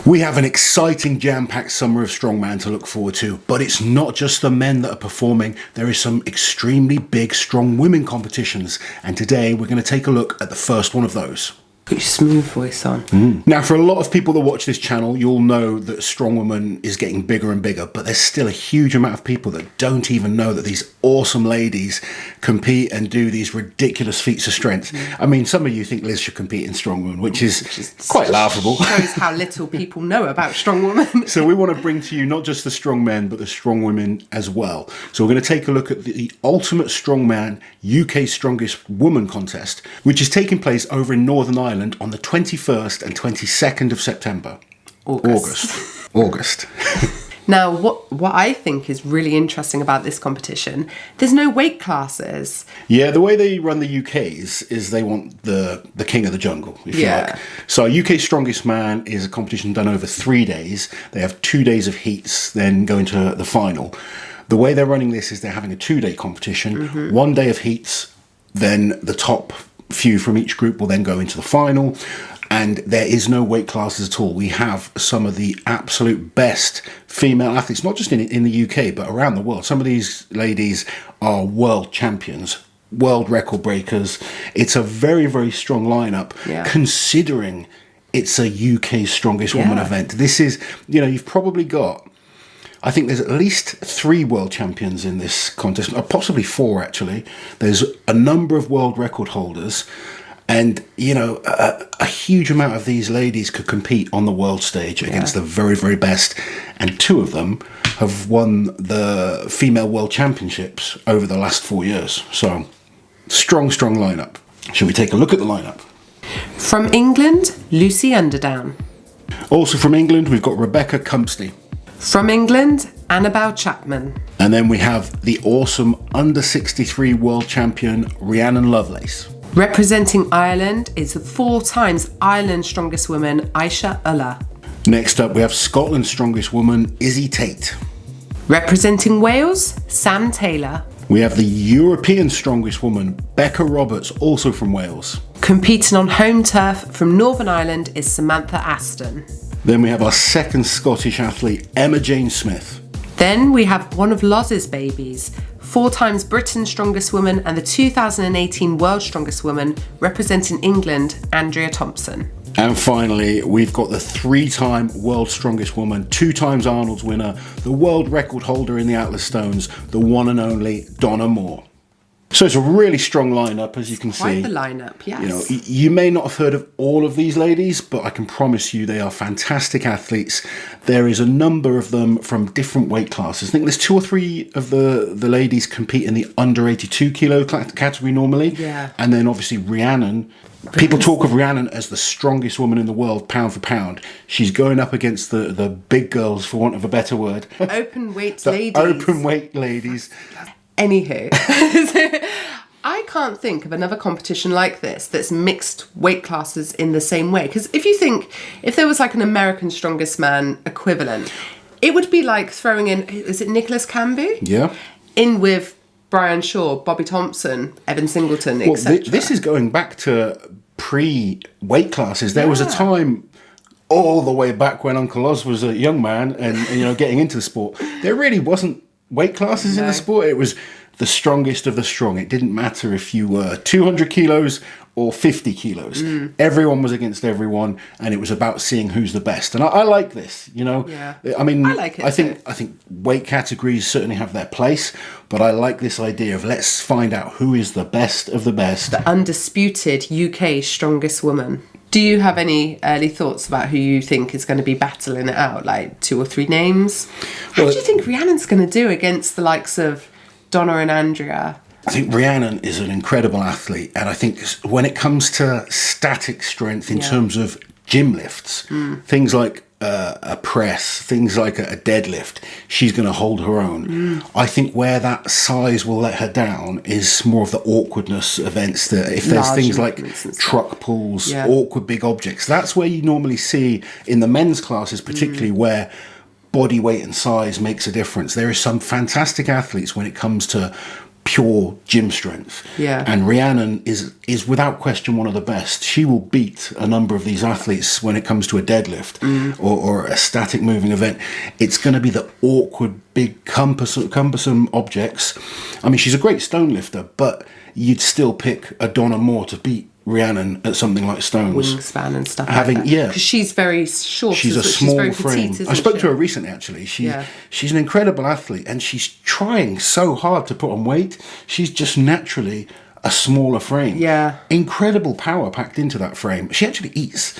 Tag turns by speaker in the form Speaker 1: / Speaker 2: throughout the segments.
Speaker 1: We have an exciting jam-packed summer of Strongman to look forward to, but it's not just the men that are performing. There is some extremely big strong women competitions, and today we're going to take a look at the first one of those.
Speaker 2: Put your smooth voice on.
Speaker 1: Now, for a lot of people that watch this channel, you'll know that Strong Woman is getting bigger and bigger, but there's still a huge amount of people that don't even know that these awesome ladies compete and do these ridiculous feats of strength. I mean, some of you think Liz should compete in Strong Woman, which is quite laughable.
Speaker 2: Shows how little people know about Strong Woman.
Speaker 1: So we want to bring to you not just the strong men, but the strong women as well. So we're going to take a look at the Ultimate Strongman UK Strongest Woman contest, which is taking place over in Northern Ireland on the 21st and 22nd of September. August.
Speaker 2: Now, what I think is really interesting about this competition, there's no weight classes.
Speaker 1: Yeah, the way they run the UK's is they want the king of the jungle, if you like. So UK Strongest Man is a competition done over 3 days. They have 2 days of heats, then go into the final. The way they're running this is they're having a 2-day competition, 1 day of heats, then the top few from each group will then go into the final, and there is no weight classes at all. We have some of the absolute best female athletes, not just in the UK, but around the world. Some of these ladies are world champions, world record breakers. It's a very, very strong lineup, considering it's a UK Strongest Woman event. This is, you've probably got, I think there's at least 3 world champions in this contest, or possibly 4 actually. There's a number of world record holders, and a huge amount of these ladies could compete on the world stage against the very, very best, and 2 of them have won the female world championships over the last 4 years. So strong lineup. Shall we take a look at the lineup?
Speaker 2: From England, Lucy Underdown.
Speaker 1: Also from England, we've got Rebecca Cumpsty.
Speaker 2: From England, Annabelle Chapman.
Speaker 1: And then we have the awesome under 63 world champion, Rhiannon Lovelace.
Speaker 2: Representing Ireland is 4 times Ireland's strongest woman, Aisha Ullah.
Speaker 1: Next up, we have Scotland's strongest woman, Izzy Tate.
Speaker 2: Representing Wales, Sam Taylor.
Speaker 1: We have the European strongest woman, Becca Roberts, also from Wales.
Speaker 2: Competing on home turf from Northern Ireland is Samantha Aston.
Speaker 1: Then we have our second Scottish athlete, Emma Jane Smith.
Speaker 2: Then we have one of Loz's babies, 4 times Britain's strongest woman and the 2018 World's Strongest Woman, representing England, Andrea Thompson.
Speaker 1: And finally, we've got the 3-time World's Strongest Woman, 2 times Arnold's winner, the world record holder in the Atlas Stones, the one and only Donna Moore. So it's a really strong lineup, as you can see.
Speaker 2: Quite the lineup, yes.
Speaker 1: You may not have heard of all of these ladies, but I can promise you they are fantastic athletes. There is a number of them from different weight classes. I think there's 2 or 3 of the ladies compete in the under 82 kilo category normally.
Speaker 2: Yeah.
Speaker 1: And then obviously Rhiannon. People talk of Rhiannon as the strongest woman in the world, pound for pound. She's going up against the big girls, for want of a better word.
Speaker 2: Open weight ladies.
Speaker 1: Open weight ladies.
Speaker 2: Anywho, I can't think of another competition like this that's mixed weight classes in the same way. Because if there was like an American Strongest Man equivalent, it would be like throwing in, is it Nicholas Cambu?
Speaker 1: Yeah.
Speaker 2: In with Brian Shaw, Bobby Thompson, Evan Singleton, etc.
Speaker 1: This is going back to pre-weight classes. There was a time all the way back when Uncle Oz was a young man and getting into the sport. There really wasn't weight classes in the sport. It was the strongest of the strong. It didn't matter if you were 200 kilos or 50 kilos. Everyone was against everyone, and it was about seeing who's the best. And I like this, I mean, I like it. I think weight categories certainly have their place, but I like this idea of let's find out who is the best of the best.
Speaker 2: The undisputed UK Strongest Woman. Do you have any early thoughts about who you think is going to be battling it out? Like 2 or 3 names? How do you think Rhiannon's going to do against the likes of Donna and Andrea?
Speaker 1: I think Rhiannon is an incredible athlete, and I think when it comes to static strength in terms of gym lifts, things like a press, things like a deadlift, she's going to hold her own. I think where that size will let her down is more of the awkwardness events, that if there's things like truck pulls, awkward big objects, that's where you normally see in the men's classes, particularly where body weight and size makes a difference. There are some fantastic athletes when it comes to pure gym strength.
Speaker 2: Yeah.
Speaker 1: And Rhiannon is without question one of the best. She will beat a number of these athletes when it comes to a deadlift or a static moving event. It's going to be the awkward, big, cumbersome objects. I mean, she's a great stone lifter, but you'd still pick a Donna Moore to beat Rhiannon at something like stones.
Speaker 2: Wingspan and stuff like that.
Speaker 1: Yeah.
Speaker 2: Because she's very short.
Speaker 1: She's a
Speaker 2: she's
Speaker 1: small
Speaker 2: very
Speaker 1: frame.
Speaker 2: petite,
Speaker 1: I spoke to her recently, actually. She's an incredible athlete, and she's trying so hard to put on weight. She's just naturally a smaller frame.
Speaker 2: Yeah.
Speaker 1: Incredible power packed into that frame. She actually eats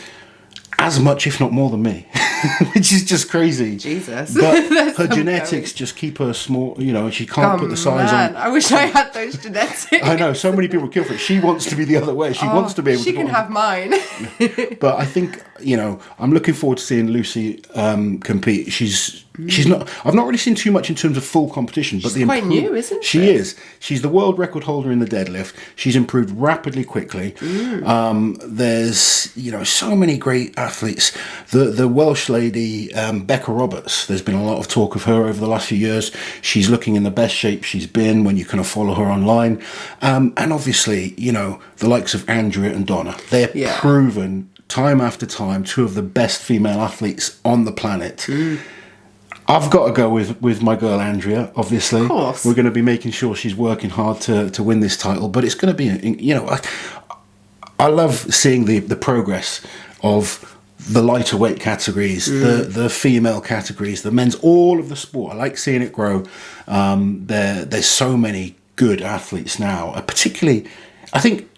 Speaker 1: as much, if not more than me, which is just crazy.
Speaker 2: Jesus.
Speaker 1: But her genetics just keep her small, you know, she can't put the size on.
Speaker 2: I wish I had those genetics.
Speaker 1: I know, so many people kill for it. She wants to be the other way. She wants to be able to.
Speaker 2: She can have mine.
Speaker 1: But I think, you know, I'm looking forward to seeing Lucy compete. She's not. I've not really seen too much in terms of full competition, but
Speaker 2: She's quite new, isn't she?
Speaker 1: She is. She's the world record holder in the deadlift. She's improved rapidly, quickly. There's, you know, so many great athletes. The Welsh lady, Becca Roberts. There's been a lot of talk of her over the last few years. She's looking in the best shape she's been when you kind of follow her online. And obviously, you know, the likes of Andrea and Donna. They're proven time after time, two of the best female athletes on the planet. I've got to go with my girl Andrea, obviously.
Speaker 2: Of course.
Speaker 1: We're going to be making sure she's working hard to win this title, but it's going to be, you know, I love seeing the progress of the lighter weight categories, the female categories, the men's, all of the sport. I like seeing it grow. There's so many good athletes now, particularly, I think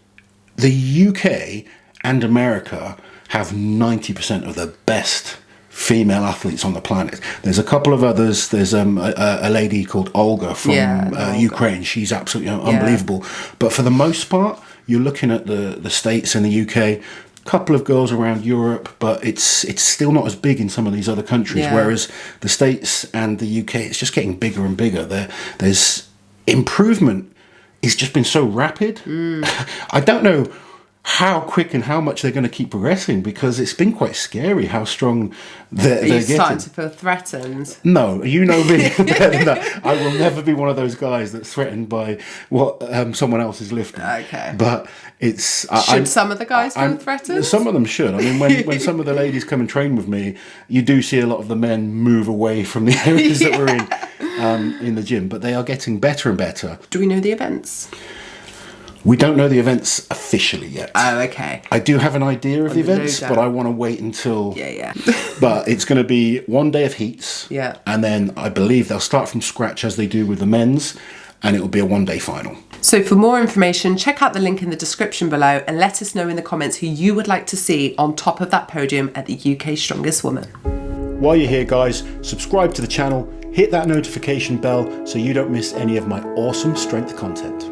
Speaker 1: the UK and America have 90% of the best female athletes on the planet. There's a couple of others. There's a lady called Olga from Ukraine. She's absolutely unbelievable. But for the most part, you're looking at the States and the UK, couple of girls around Europe, but it's still not as big in some of these other countries. Whereas the States and the UK, it's just getting bigger and bigger. There's improvement. It's just been so rapid. I don't know how quick and how much they're going to keep progressing, because it's been quite scary how strong they're getting. Are you
Speaker 2: starting to feel threatened?
Speaker 1: No, you know me better than that. I will never be one of those guys that's threatened by what someone else is lifting.
Speaker 2: Okay.
Speaker 1: But it's...
Speaker 2: Should some of the guys feel threatened?
Speaker 1: Some of them should. I mean, when some of the ladies come and train with me, you do see a lot of the men move away from the areas that we're in the gym, but they are getting better and better.
Speaker 2: Do we know the events?
Speaker 1: We don't know the events officially yet.
Speaker 2: Oh, okay.
Speaker 1: I do have an idea of the events, but I want to wait until...
Speaker 2: Yeah.
Speaker 1: But it's going to be one day of heats.
Speaker 2: Yeah.
Speaker 1: And then I believe they'll start from scratch as they do with the men's, and it will be a one-day final.
Speaker 2: So for more information, check out the link in the description below and let us know in the comments who you would like to see on top of that podium at the UK Strongest Woman.
Speaker 1: While you're here, guys, subscribe to the channel, hit that notification bell so you don't miss any of my awesome strength content.